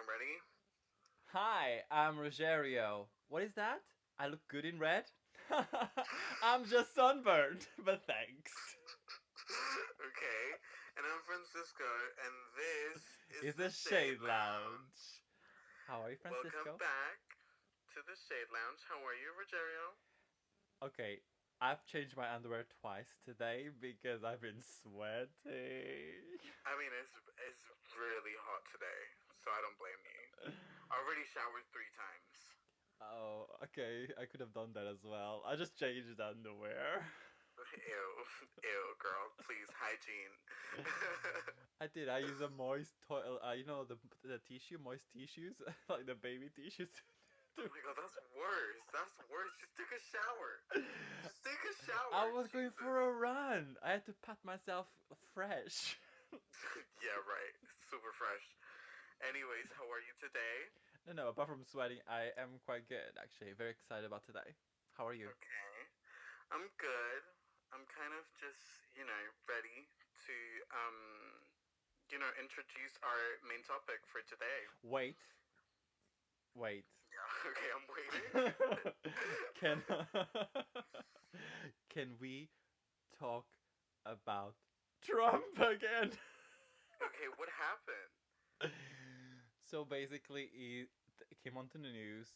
I'm ready. Hi, I'm Rogerio. What is that? I look good in red? I'm just sunburned, but thanks. Okay, and I'm Francisco, and this is It's the the Shade Shade Lounge. Lounge. How are you, Welcome Francisco? back to the Shade Lounge. How are you, Rogerio? Okay, I've changed my underwear twice today because I've been sweating. I mean, it's really hot today, so I don't blame you. I already showered 3 times. Oh, okay, I could have done that as well. I just changed the underwear. Ew, ew, girl. Please, hygiene. I did. I use a moist toilet. The tissue, moist tissues, like the baby tissues. Oh to my god, that's worse. That's worse. Just take a shower. Just take a I shower. was going for Jesus. a run. I had to pat myself fresh. Yeah, right. Super fresh. Anyways, how are you today? No, apart from sweating, I am quite good actually. Very excited about today. How are you? Okay. I'm good. I'm kind of just, ready to introduce our main topic for today. Wait, wait. Yeah, okay, I'm waiting. can can we talk about Trump again? Okay, what happened? So basically, he came onto the news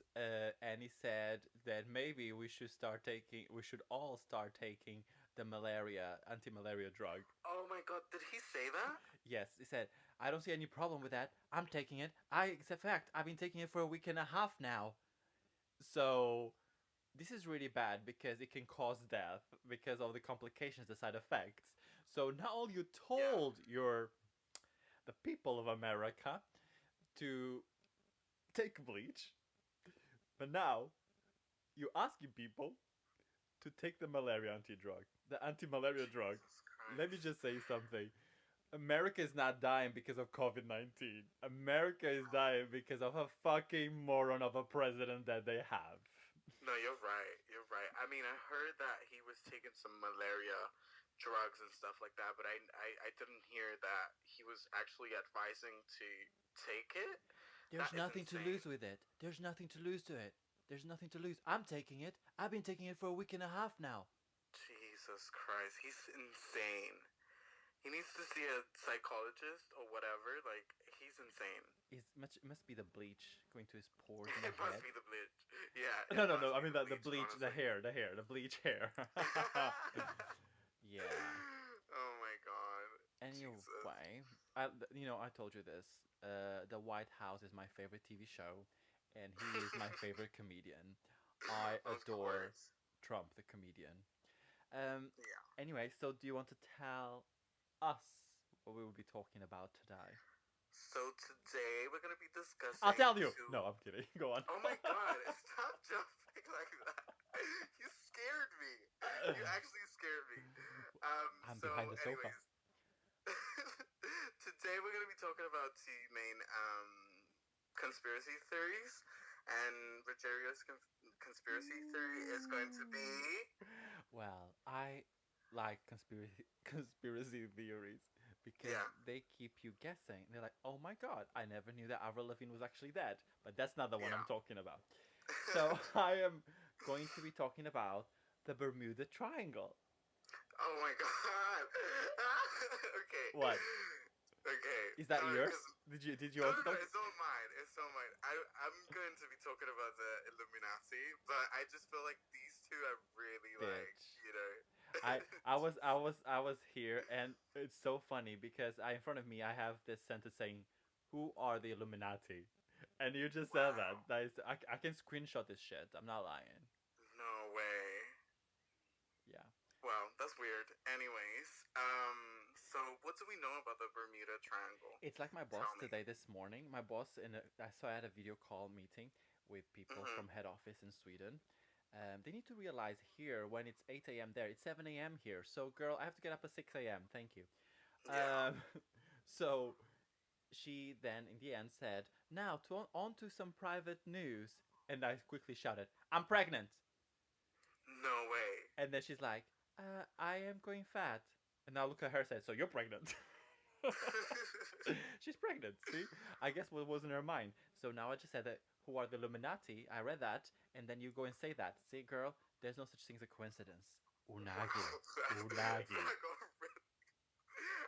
and he said that maybe we should all start taking the anti-malaria drug. Oh my god, did he say that? Yes, he said, I don't see any problem with that. I'm taking it. It's a fact. I've been taking it for a week and a half now. So this is really bad because it can cause death because of the complications, the side effects. So now you Yeah. told the people of America to take bleach, but now you're asking people to take the malaria anti-drug, the anti-malaria drug. Jesus Let me Christ. just say something. America is not dying because of COVID-19. America is dying because of a fucking moron of a president that they have. No, you're right. You're right. I mean, I heard that he was taking some malaria drugs and stuff like that, but I didn't hear that he was actually advising to take it. There's That is nothing to insane. lose with it. There's nothing to lose to it. There's nothing to lose. I'm taking it. I've been taking it for a week and a half now. Jesus Christ, he's insane. He needs to see a psychologist or whatever. Like, he's insane. It must be the bleach going to his pores in the It must head. be the bleach. Yeah, No, it no, no. must I be mean the the bleach, bleach, honestly. the bleach hair. Yeah. Oh my god. Jesus. Anyway, I told you this. The White House is my favorite TV show, and he is my favorite comedian. I Of adore course. Trump, the comedian. Um. Yeah. Anyway, so do you want to tell us what we will be talking about today? So today we're gonna be I'll discussing tell you. two. No, I'm kidding. Go on. Oh my god! Stop jumping like that. You scared me. You actually scared me. I'm behind So, the sofa. anyways, today we're gonna be talking about two main conspiracy theories, and Rogerio's conspiracy theory is going to Ooh. be. Well, I like conspiracy theories because Yeah. they keep you guessing. They're like, "Oh my god, I never knew that Avril Lavigne was actually dead." But that's not the one I'm Yeah. talking about. So I am going to be talking about the Bermuda Triangle. Oh my god. Okay. What? Okay. Is that Because yours? Did you no, also no, no. talk? It's not mine. It's not mine. I'm going to be talking about the Illuminati, but I just feel like these two are really like Bitch. you know. I was here, and it's so funny because in front of me I have this sentence saying, "Who are the Illuminati?" And you just said that. Wow. I can screenshot this shit. I'm not lying. No way. Yeah, Well, that's weird. Anyways, so what do we know about the Bermuda Triangle? it's like my Tell boss me. today this morning. My boss I saw I had a video call meeting with people Mhm. from head office in Sweden. They need to realize here when it's 8 a.m. there, it's 7 a.m. here. So, girl, I have to get up at 6 a.m. Thank you. Yeah. Um, so she then in the end said, "Now on to some private news." And I quickly shouted, "I'm pregnant." No way. And then she's like, "I am going fat." And now look at her and said, "So you're pregnant." She's pregnant. See, I guess what was in her mind. So now I just said that. Who are the Illuminati? I read that, and then you go and say that. See, girl, there's no such thing as a coincidence. Unagi, unagi.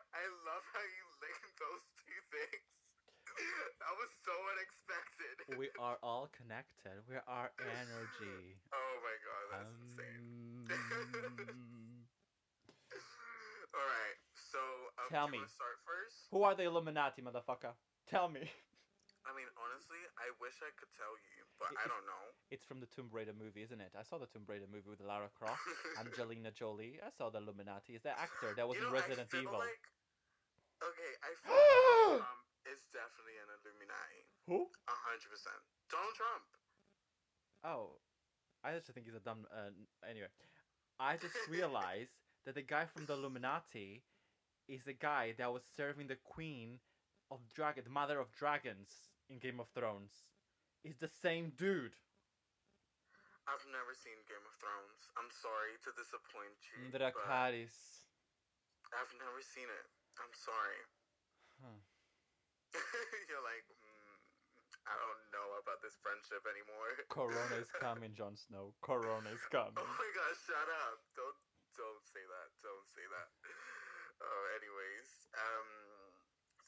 I love how you linked those two things. That was so unexpected. We are all connected. We are energy. Oh my god, that's insane. Alright, so Tell do you me, want to start first? who are the Illuminati, motherfucker? Tell me. I mean, honestly, I wish I could tell you, but I It's, don't know. it's from the Tomb Raider movie, isn't it? I saw the Tomb Raider movie with Lara Croft, Angelina Jolie. I saw the Illuminati. Is the actor that was You in know, Resident Evil? Okay, I feel like Donald Trump is definitely an Illuminati. Who? 100%. Donald Trump. Oh, I just think he's a dumb. Anyway, I just realized that the guy from the Illuminati is the guy that was serving the queen of dragon, the mother of dragons in Game of Thrones. Is the same dude. I've never seen Game of Thrones. I'm sorry to disappoint you, but Dracarys. I've never seen it. I'm sorry. Huh. You're like, I don't know about this friendship anymore. Corona is coming, Jon Snow. Corona is coming. Oh my gosh, shut up. Don't say that. Don't say that. Oh, anyways,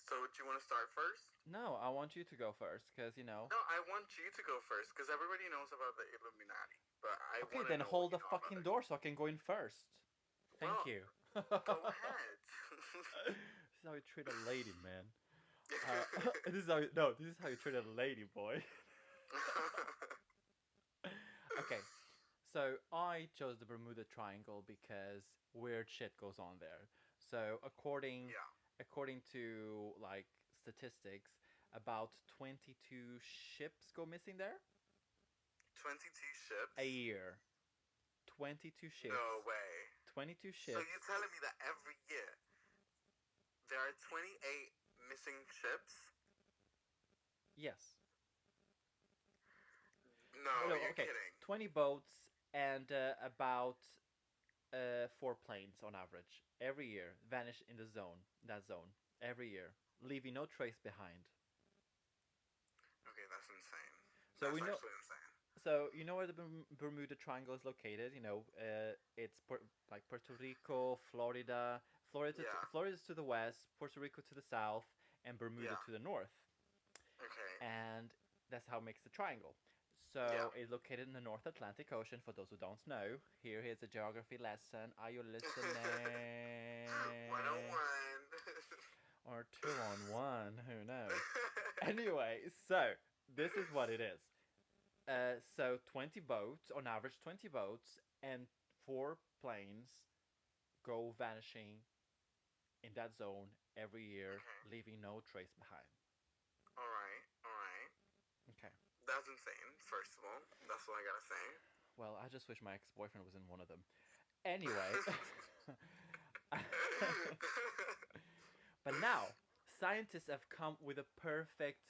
so do you want to start first? No, I want you to go first, because, you know. No, I want you to go first, because everybody knows about the Illuminati. But I Okay, want to then know hold what the you know fucking about door so I can go in first. Thank Well, you. it. Go ahead. This is how you treat a lady, man. This is how you treat a lady, boy. Okay, so I chose the Bermuda Triangle because weird shit goes on there. So according Yeah. according to like statistics, about 22 ships go missing there 22 ships? a year. 22 ships. No way. 22 So ships. you're telling me that every year there are 28 missing ships? Yes. No, No, you're okay. kidding. 20 boats and about 4 planes on average every year vanish in that zone every year, leaving no trace behind. Okay, that's insane. So That's we know. actually insane. So you know where the Bermuda Triangle is located. You know, it's like Puerto Rico, Florida. Yeah. Florida's to the west, Puerto Rico to the south, and Bermuda Yeah. to the north. Okay. And that's how it makes the triangle. So Yeah. it's located in the North Atlantic Ocean. For those who don't know, here is a geography lesson. Are you listening? 101. Or 2 on 1? Who knows? Anyway, so this is what it is. So 20 boats on average, 20 boats and 4 planes go vanishing in that zone every year, Okay. leaving no trace behind. Alright, alright. Okay. That's insane, first of all. That's what I gotta say. Well, I just wish my ex-boyfriend was in one of them. Anyway. But now, scientists have come with a perfect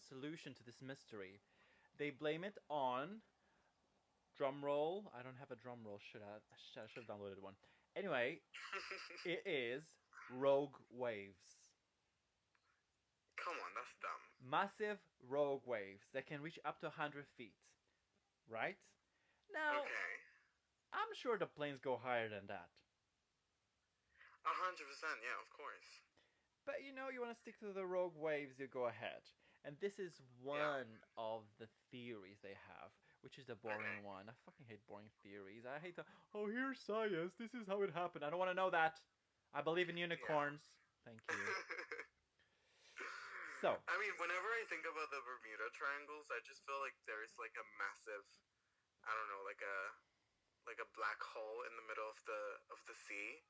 solution to this mystery. They blame it on drum roll. I don't have a drum roll. I should have downloaded one. Anyway, it is rogue waves. Come on, that's dumb. Massive rogue waves that can reach up to 100 feet. Right? Now, Okay. I'm sure the planes go higher than that. 100%, yeah, of course. But you know, you want to stick to the rogue waves, you go ahead. And this is one of the theories they have, which is the boring Okay. one. I fucking hate boring theories. I hate the, oh, here's science, this is how it happened. I don't want to know that. I believe in unicorns. Thank you. So, I mean, whenever I think about the Bermuda Triangles, I just feel like there's like a massive, I don't know, like a black hole in the middle of the sea,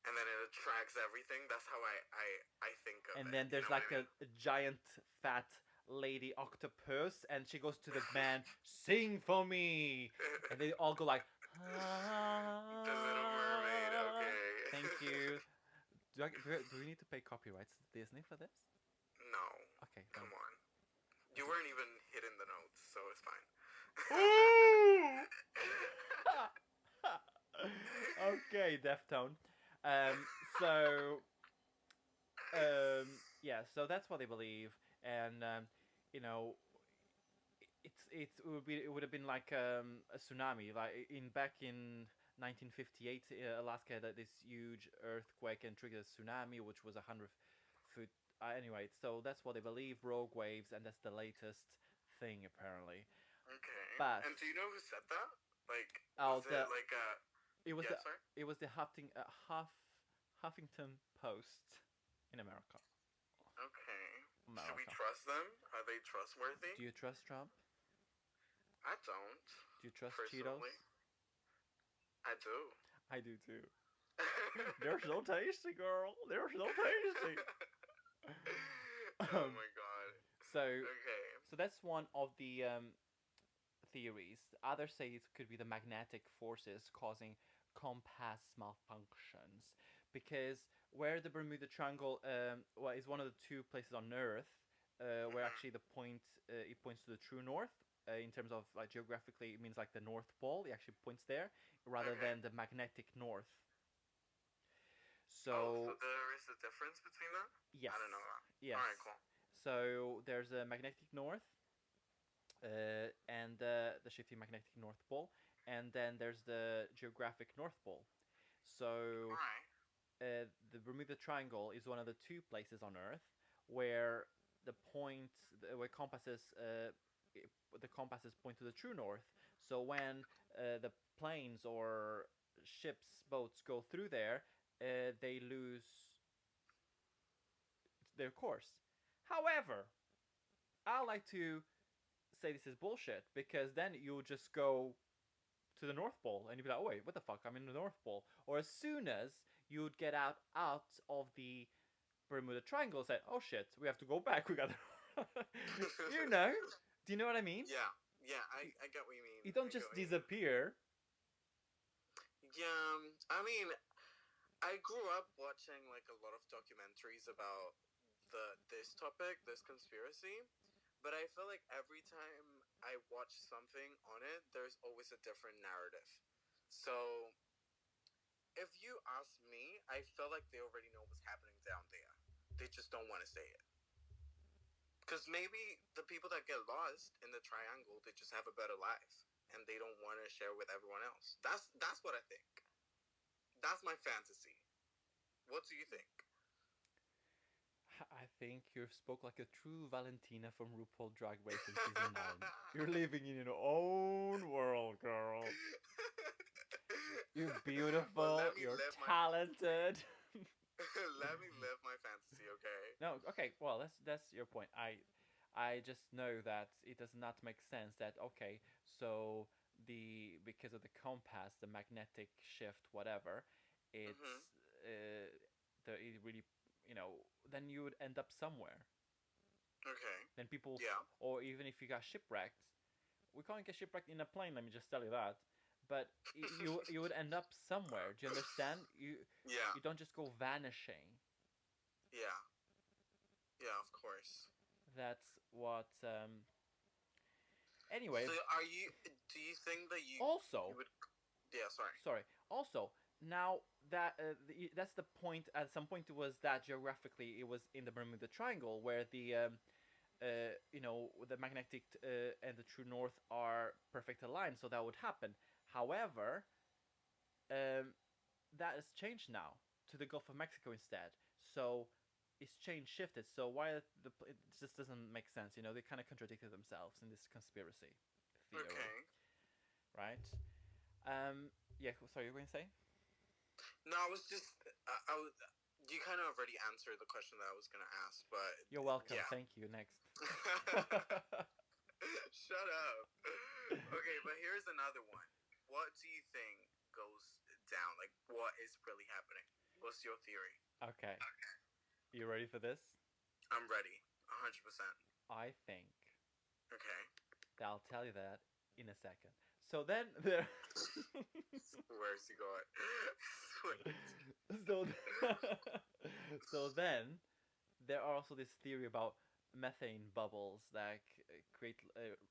and then it attracts everything. That's how I think of and it. then You there's know like what I mean? a giant fat lady octopus, and she goes to the man, sing for me. And they all go like, The Little Mermaid. Okay. Thank you. Do we need to pay copyrights to Disney for this? No. Okay, Come thanks. on. You weren't even hitting the notes, so it's fine. Okay, Deftone. So Yeah, so that's what they believe, and you know, it would have been like a tsunami, like in back in 1958, Alaska, that this huge earthquake and triggered a tsunami, which was 100 foot. Anyway, so that's what they believe, rogue waves, and that's the latest thing apparently. Okay. But And do you know who said that? Like, was oh, it like a? it was Yeah, the sorry. it was the Huffington Post in America. Okay. Should we America. trust them? Are they trustworthy? Do you trust Trump? I don't, Do you trust Cheetos? personally. I do. I do too. They're so tasty, girl. They're so tasty. Oh my god. so, Okay. so that's one of the theories. Others say it could be the magnetic forces causing compass malfunctions, because where the Bermuda Triangle well, is one of the two places on Earth where Mhm. actually the point it points to the true north. In terms of like geographically, it means like the North Pole. It actually points there rather Okay. than the magnetic north. Oh, so So there is a difference between that? yes, I don't know that. yes. Alright, cool. So there's a magnetic north and the shifting magnetic north pole, and then there's the geographic north pole. So Alright. the Bermuda Triangle is one of the two places on Earth where the point where compasses the compasses point to the true north. So when the planes or ships, boats go through there, they lose their course. However, I like to say this is bullshit, because then you'll just go to the North Pole and you'd be like, oh wait, what the fuck? I'm in the North Pole. Or as soon as you'd get out of the Bermuda Triangle, say, oh shit, we have to go back. We got, you know. Do you know what I mean? Yeah. Yeah, I get what you mean. You don't I get just what you mean. disappear. Yeah, I mean, I grew up watching like a lot of documentaries about this topic, this conspiracy, but I feel like every time I watch something on it, there's always a different narrative. So, if you ask me, I feel like they already know what's happening down there. They just don't want to say it. Because maybe the people that get lost in the triangle, they just have a better life and they don't want to share with everyone else. That's what I think. That's my fantasy. What do you think? I think you spoke like a true Valentina from RuPaul Drag Race in season 9. You're living in your own world, girl. You're Well, beautiful. let me You're live my talented. let me live my fantasy, okay? No, okay. Well, that's your point. I just know that it does not make sense that okay, so the because of the compass, the magnetic shift, whatever, it's Mhm. it really then you would end up somewhere. Okay. Then people, Yeah. or even if you got shipwrecked, we can't get shipwrecked in a plane. Let me just tell you that. But you would end up somewhere. Do you understand? Yeah. You don't just go vanishing. Yeah. Yeah. Of course. That's what. Anyway, So, are you? Do you think that you also, would? Yeah. Sorry. sorry. Also, now that that's the point. At some point, it was that geographically, it was in the Bermuda Triangle where the magnetic and the true north are perfect aligned, so that would happen. However, um, that has changed now to the Gulf of Mexico instead. So it's changed, shifted. So why it just doesn't make sense? They kind of contradicted themselves in this conspiracy theory, Okay. right? Yeah. Sorry, you were going to say? No, I was just. I was. You kind of already answered the question that I was gonna ask, but You're welcome. yeah. Thank you. Next. Shut up. Okay, but here's another one. What do you think goes down? Like, what is really happening? What's your theory? Okay. You ready for this? I'm ready. 100%. I think Okay. that I'll tell you that in a second. So then there. Where's he going? so so then there are also this theory about methane bubbles that create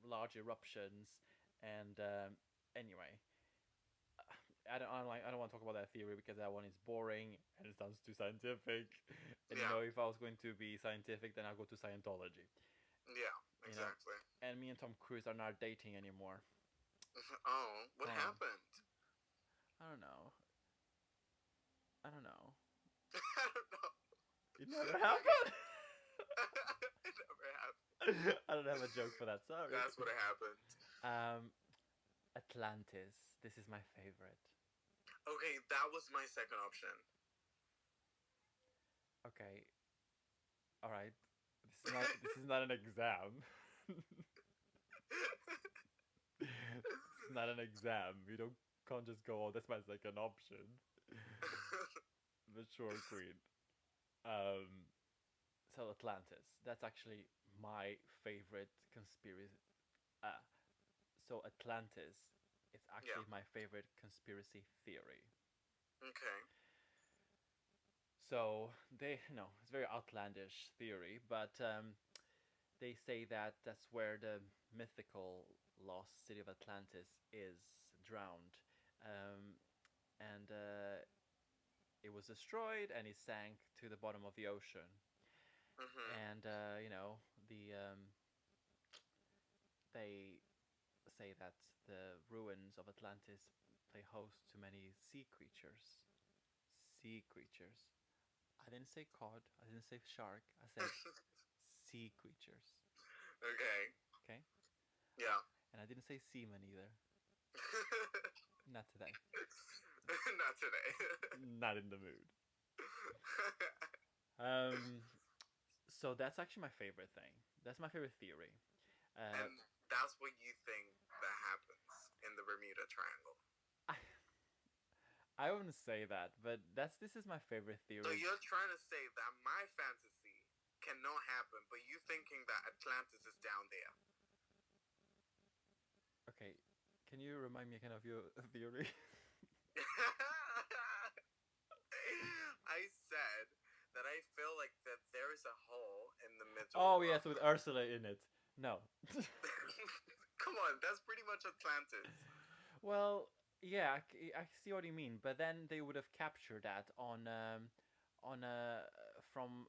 large eruptions, and anyway, I don't want to talk about that theory because that one is boring and it sounds too scientific. And Yeah. if I was going to be scientific, then I'll go to Scientology. Yeah. You know, Exactly. and me and Tom Cruise are not dating anymore. Oh, what Oh, happened? I don't know. I don't know. I don't know. It never Okay. happened. It never happened. I don't have a joke for that. Sorry. That's what happened. Um, Atlantis. This is my favorite. Okay, that was my second option. Okay. All right. This is not an exam. It's not an exam. You don't can't just go, oh, that's my second option. The short queen. Um, so Atlantis. That's actually my favorite conspiracy. Uh, so Atlantis is Yeah. actually my favorite conspiracy theory. Okay. So they, it's very outlandish theory, but they say that that's where the mythical lost city of Atlantis is drowned, um, and it was destroyed and it sank to the bottom of the ocean. Mhm. And the they say that the ruins of Atlantis play host to many sea creatures. Sea creatures. I didn't say cod. I didn't say shark. I said sea creatures. Okay. Okay, Yeah. and I didn't say seaman either. Not today. Not today. Not in the mood. Um, so that's actually my favorite thing. That's my favorite theory. Uh, And that's what you think that happens in the Bermuda Triangle. I I wouldn't say that, but this is my favorite So theory. you're trying to say that my fantasy cannot happen, but you thinking that Atlantis is down there. Okay, can you remind me again of your theory? I said that I feel like that there is a hole in the middle Oh of yes, with Ursula in it. No. Come on, that's pretty much Atlantis. Well, yeah, I see what you mean, but then they would have captured that on from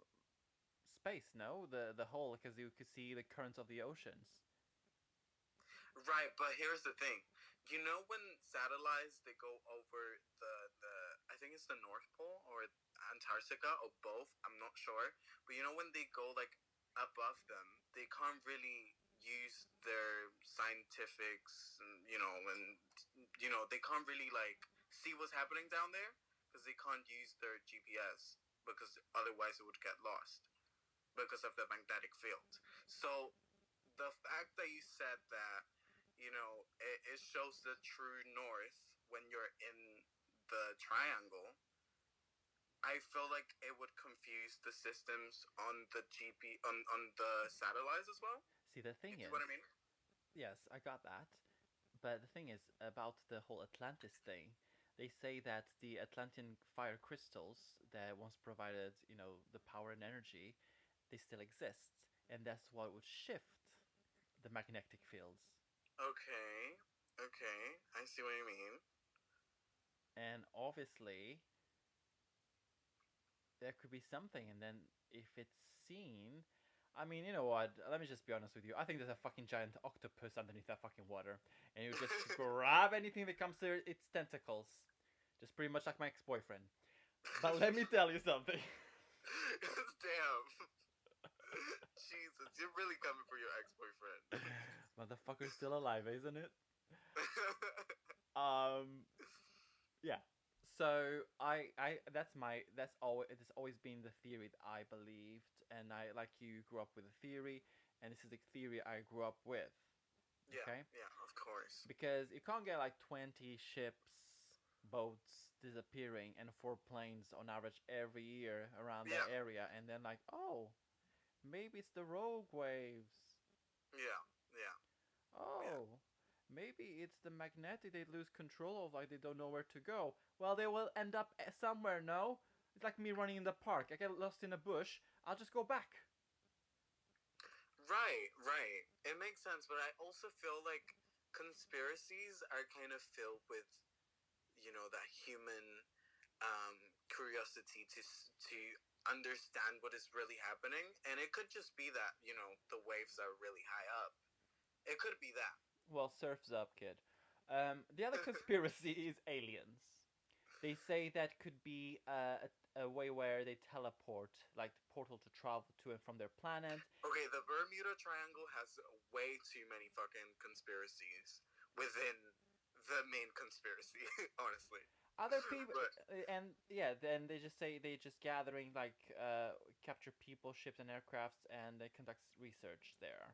space, no, the hole, because you could see the currents of the oceans. Right, but here's the thing. You know when satellites they go over the I think it's the North Pole or Antarctica or both, I'm not sure. But you know when they go like above them, they can't really use their scientifics, and they can't really like see what's happening down there because they can't use their GPS because otherwise it would get lost because of the magnetic field. So the fact that you said that, it shows the true north when you're in the triangle, I feel like it would confuse the systems on the GP on the satellites as well. See, the You thing see is, what I mean? yes, I got that, but the thing is about the whole Atlantis thing. They say that the Atlantean fire crystals that once provided, the power and energy, they still exist, and that's what would shift the magnetic fields. Okay, okay, I see what you mean. And obviously, there could be something, and then if it's seen, I mean, you know what? Let me just be honest with you. I think there's a fucking giant octopus underneath that fucking water, and you just grab anything that comes to its tentacles, just pretty much like my ex-boyfriend. But let me tell you something. Damn. Jesus, you're really coming for your ex-boyfriend. Motherfucker's still alive, isn't it? Um, yeah. So that's always been the theory that I believed, and I, like you, grew up with a theory, and this is the theory I grew up with. Yeah, Okay, yeah, of course. because you can't get like 20 ships, boats disappearing, and 4 planes on average every year around that Yeah, area, and then like, oh, maybe it's the rogue waves. yeah, yeah, yeah. Oh, maybe it's the magnetic they lose control of, like they don't know where to go. Well, they will end up somewhere, no? It's like me running in the park. I get lost in a bush, I'll just go back. Right, right. It makes sense, but I also feel like conspiracies are kind of filled with, that human curiosity to understand what is really happening, and it could just be that the waves are really high up. It could be that. Well, surf's up, kid. The other conspiracy is aliens. They say that could be a way where they teleport, like the portal to travel to and from their planet. Okay, the Bermuda Triangle has way too many fucking conspiracies within the main conspiracy, honestly. Other people, But and yeah, then they just say they just gathering like capture people, ships, and aircrafts, and they conduct research there.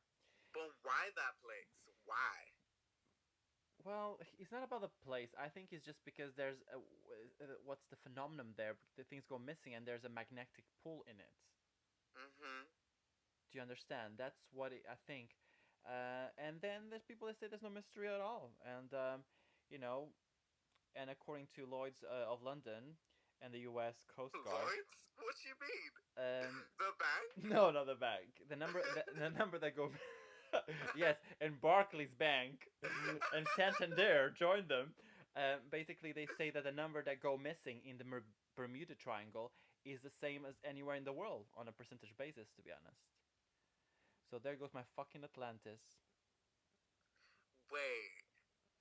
why that place? Why? Well, it's not about the place. I think it's just because there's what's the phenomenon there? The things go missing, and there's a magnetic pull in it. Mm-hmm. Do you understand? That's what I think. And then there's people that say there's no mystery at all, and you know, and according to Lloyd's of London and the U.S. Coast Guard, Lloyd's? What you mean? um, The bank? no, not the bank. The number that go. Yes, and Barclays Bank and Santander joined them. Basically, they say that the number that go missing in the Bermuda Triangle is the same as anywhere in the world on a percentage basis, to be honest. So there goes my fucking Atlantis. Wait.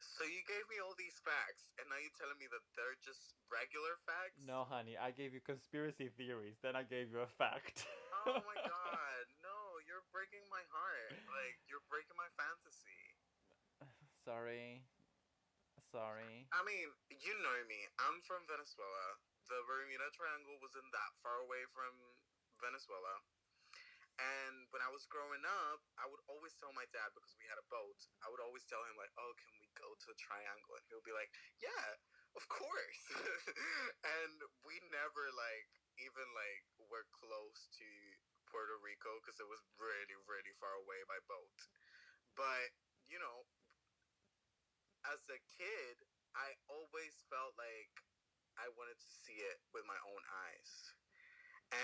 So you gave me all these facts, and now you're telling me that they're just regular facts? No, honey, I gave you conspiracy theories, then I gave you a fact. Oh my god, no, you're breaking my heart. Like, you're breaking my fantasy. Sorry. Sorry. I mean, you know me. I'm from Venezuela. The Bermuda Triangle wasn't that far away from Venezuela. And when I was growing up, I would always tell my dad, because we had a boat, I would always tell him, like, oh, can we go to a triangle? And he'll be like, yeah, of course. And we never, like, even, like, were close to Puerto Rico because it was really, really far away by boat. But, you know, as a kid, I always felt like I wanted to see it with my own eyes.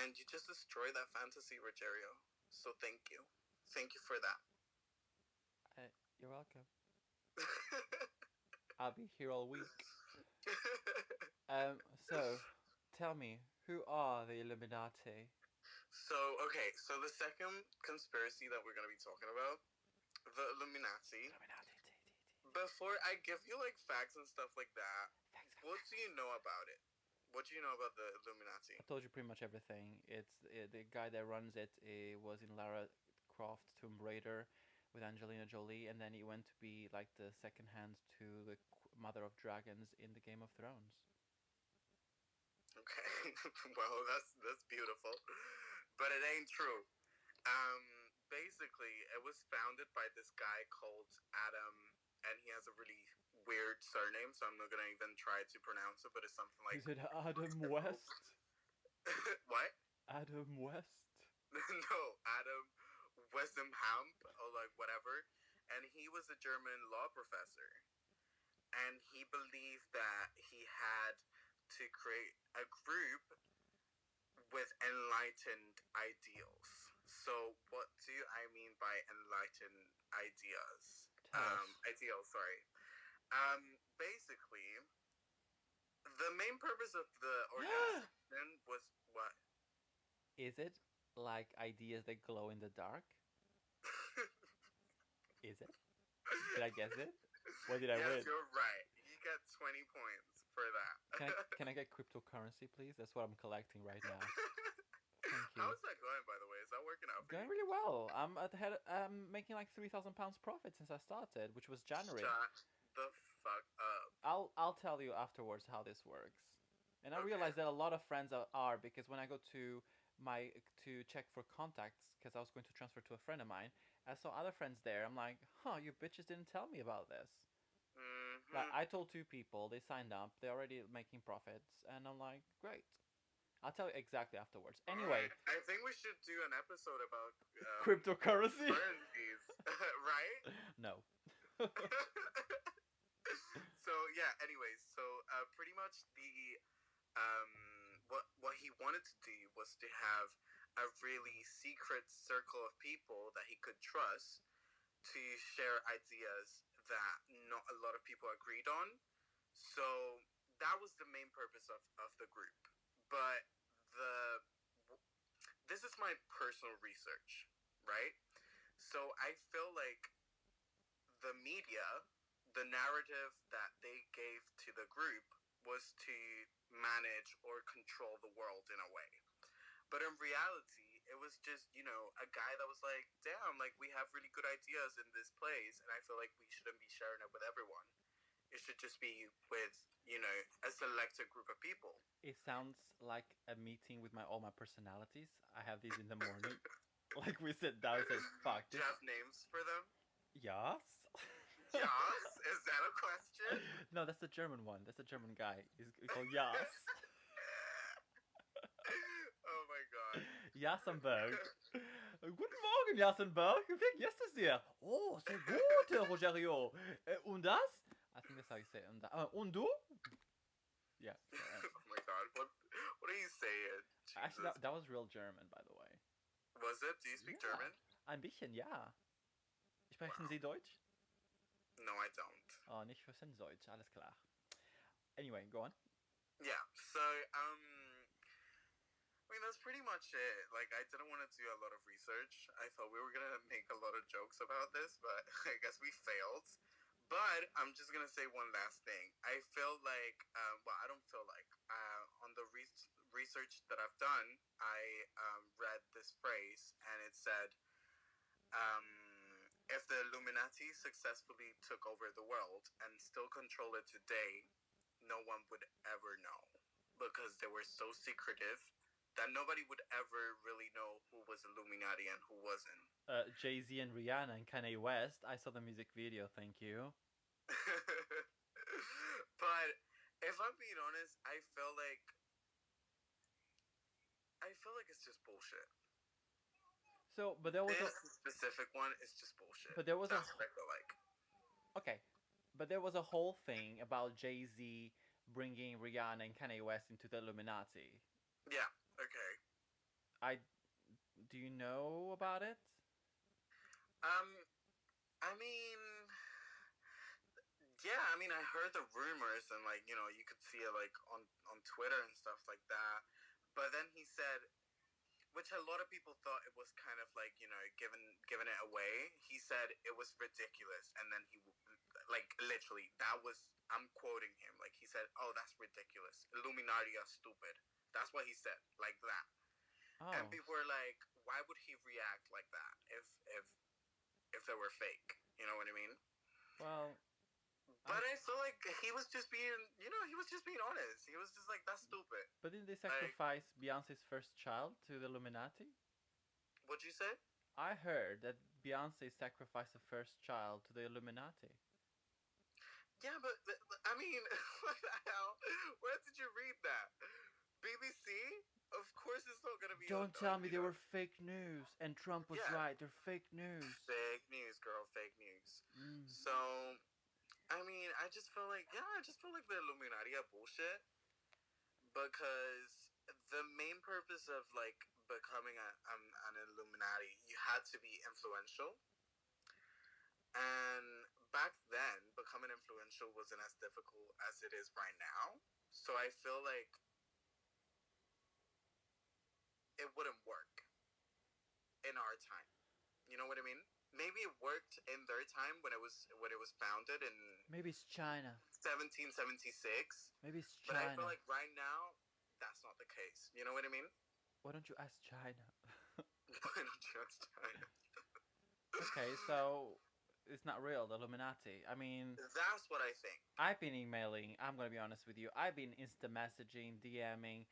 And you just destroy that fantasy, Rogerio. So thank you. Thank you for that. You're welcome. I'll be here all week. So, tell me, who are the Illuminati? So the second conspiracy that we're going to be talking about, the Illuminati. Before I give you, like, facts and stuff like that, what do you know about it? What do you know about the Illuminati? I told you pretty much everything. It's the guy that runs it. Was in Lara Croft Tomb Raider with Angelina Jolie, and then he went to be like the second hand to the Mother of Dragons in the Game of Thrones. Okay, well, that's beautiful, but it ain't true. Basically, it was founded by this guy called Adam, and he has a really weird surname, so I'm not gonna even try to pronounce it, but it's something like. Is it Adam West? What? Adam West? No, Adam Westenhamp, or like whatever, and he was a German law professor, and he believed that he had to create a group with enlightened ideals. So, what do I mean by enlightened ideas? Ideals, sorry. Basically, the main purpose of the organization was what? Is it like ideas that glow in the dark? Is it? Did I guess it? What did I win? Yes, you're right. You get 20 points for that. Can I get cryptocurrency, please? That's what I'm collecting right now. Thank you. How is that going, by the way? Is that working out for Going you? really well. I'm making like £3,000 profit since I started, which was January. Shut the fuck up. I'll tell you afterwards how this works. And I realized that a lot of friends are because when I go to check for contacts, because I was going to transfer to a friend of mine, I saw other friends there. I'm like, huh, you bitches didn't tell me about this. Mm-hmm. Like, I told 2 people, they signed up, they're already making profits, and I'm like, great. I'll tell you exactly afterwards. Anyway, I think we should do an episode about cryptocurrency. currencies, right? No. So yeah. Anyways, so pretty much what he wanted to do was to have a really secret circle of people that he could trust to share ideas that not a lot of people agreed on. So that was the main purpose of the group. But the this is my personal research, right? So I feel like the media, the narrative that they gave to the group was to manage or control the world in a way. But in reality, it was just, a guy that was like, damn, like we have really good ideas in this place, and I feel like we shouldn't be sharing it with everyone. It should just be with, a selected group of people. It sounds like a meeting with all my personalities. I have these in the morning. Like we sit down and said, "Fuck Do this." you have names for them? Yes. Yes? Is that a question? No, that's the German one. That's the German guy. He's called Jas. Oh my god. Jassenberg. Guten Morgen, Jassenberg. Wie ist es dir? Oh, sehr gut, Rogerio. Und das? I think that's how you say it. Und du? Yeah. Oh my god. What are you saying? Actually, Jesus. that was real German, by the way. Was it? Do you speak German? Ein bisschen, ja. Sprechen Wow. Sie Deutsch? No, I don't. Oh, nicht für Deutsch, alles klar. Anyway, go on. Yeah. So, I mean, that's pretty much it. Like, I didn't want to do a lot of research. I thought we were going to make a lot of jokes about this, but I guess we failed. But I'm just going to say one last thing. I feel like, I don't feel like, on the research that I've done, I read this phrase, and it said, if the Illuminati successfully took over the world and still control it today, no one would ever know because they were so secretive that nobody would ever really know who was Illuminati and who wasn't. Jay-Z and Rihanna and Kanye West. I saw the music video, thank you. But if I'm being honest, I feel like it's just bullshit. So, but there was this specific one is just bullshit. But there was That's what I feel like. Okay, but there was a whole thing about Jay-Z bringing Rihanna and Kanye West into the Illuminati. Yeah. Okay. Do you know about it? I mean, yeah. I mean, I heard the rumors, and you could see it on Twitter and stuff like that. But then he said, which a lot of people thought it was kind of like giving it away. He said it was ridiculous, and then he literally that was, I'm quoting him, like he said, "Oh, that's ridiculous. Illuminati are stupid." That's what he said, like that. Oh. And people were like, "Why would he react like that if they were fake?" You know what I mean? Well. But I feel like he was just being, honest. He was just like, that's stupid. But didn't they sacrifice Beyonce's first child to the Illuminati? What'd you say? I heard that Beyonce sacrificed the first child to the Illuminati. Yeah, but I mean, what the hell? Where did you read that? BBC? Of course it's not going to be... Don't tell me they were fake news, and Trump was right. They're fake news. Fake news, girl. Fake news. So... I mean, I just feel like the Illuminati are bullshit, because the main purpose of becoming an Illuminati, you had to be influential, and back then becoming influential wasn't as difficult as it is right now. So I feel like it wouldn't work in our time. You know what I mean? Maybe it worked in their time when it was founded in... Maybe it's China. 1776. Maybe it's China. But I feel like right now, that's not the case. You know what I mean? Why don't you ask China? Why don't you ask China? Okay, so it's not real, the Illuminati. I mean... That's what I think. I've been emailing, I'm going to be honest with you, I've been insta-messaging, DMing...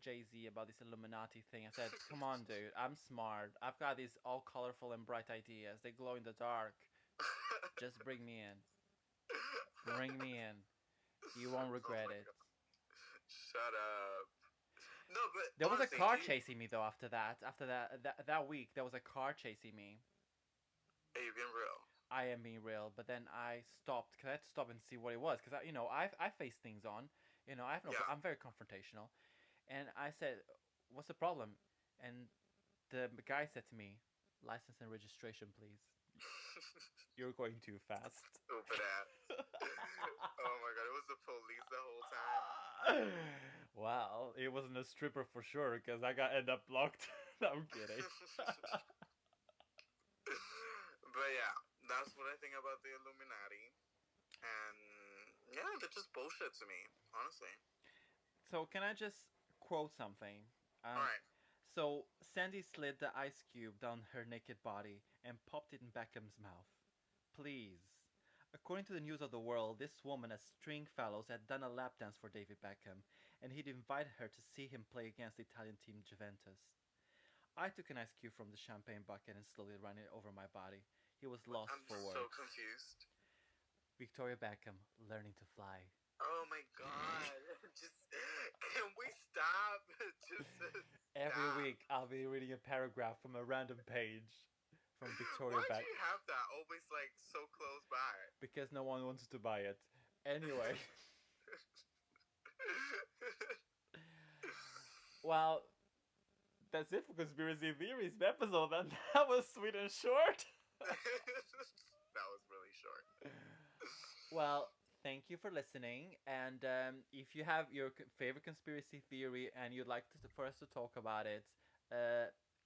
Jay-Z about this Illuminati thing. I said, come on, dude, I'm smart. I've got these all colorful and bright ideas. They glow in the dark. Just bring me in. Bring me in. You won't regret it. Shut up. No, but there was a car chasing me though. After that week, there was a car chasing me. Are you being real? I am being real, but then I stopped because I had to stop and see what it was. Because I face things on. I'm very confrontational. And I said, what's the problem? And the guy said to me, license and registration, please. You're going too fast. Stupid ass. Oh my god, it was the police the whole time. Well, it wasn't a stripper for sure because I got end up blocked. No, I'm kidding. But yeah, that's what I think about the Illuminati. And yeah, they're just bullshit to me, honestly. So can I just quote something? All Um, right. so Sandy slid the ice cube down her naked body and popped it in Beckham's mouth. Please. According to the News of the World, this woman at Stringfellows had done a lap dance for David Beckham, and he'd invited her to see him play against the Italian team Juventus. I took an ice cube from the champagne bucket and slowly ran it over my body. He was lost I'm for so words. confused. Victoria Beckham, learning to fly. Oh my god. Just can we stop? Just Every stop. week, I'll be reading a paragraph from a random page from Victoria Why'd Beckham you have that always like so close by? because no one wants to buy it. Anyway, well, that's it for conspiracy theories episode. And that was sweet and short. That was really short. Well, thank you for listening. And if you have your favorite conspiracy theory and you'd like for us to talk about it,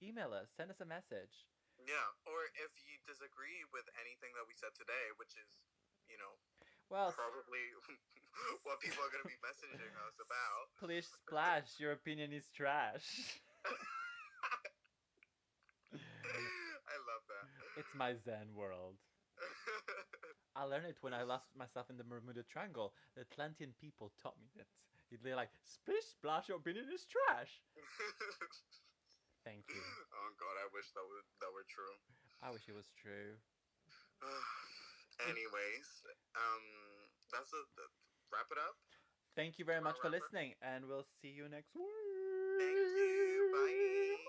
email us, send us a message. Yeah, or if you disagree with anything that we said today, which is, you know, Well, probably what people are going to be messaging us about. Splish splash, your opinion is trash. I love that. It's my Zen world. I learned it when I lost myself in the Bermuda Triangle. The Atlantean people taught me that. They're like, splish splash, your opinion is trash. Thank you. Oh god, I wish that were true. I wish it was true. Anyways, that's wrap it up. Thank you very much for listening, and we'll see you next week. Thank you. Bye.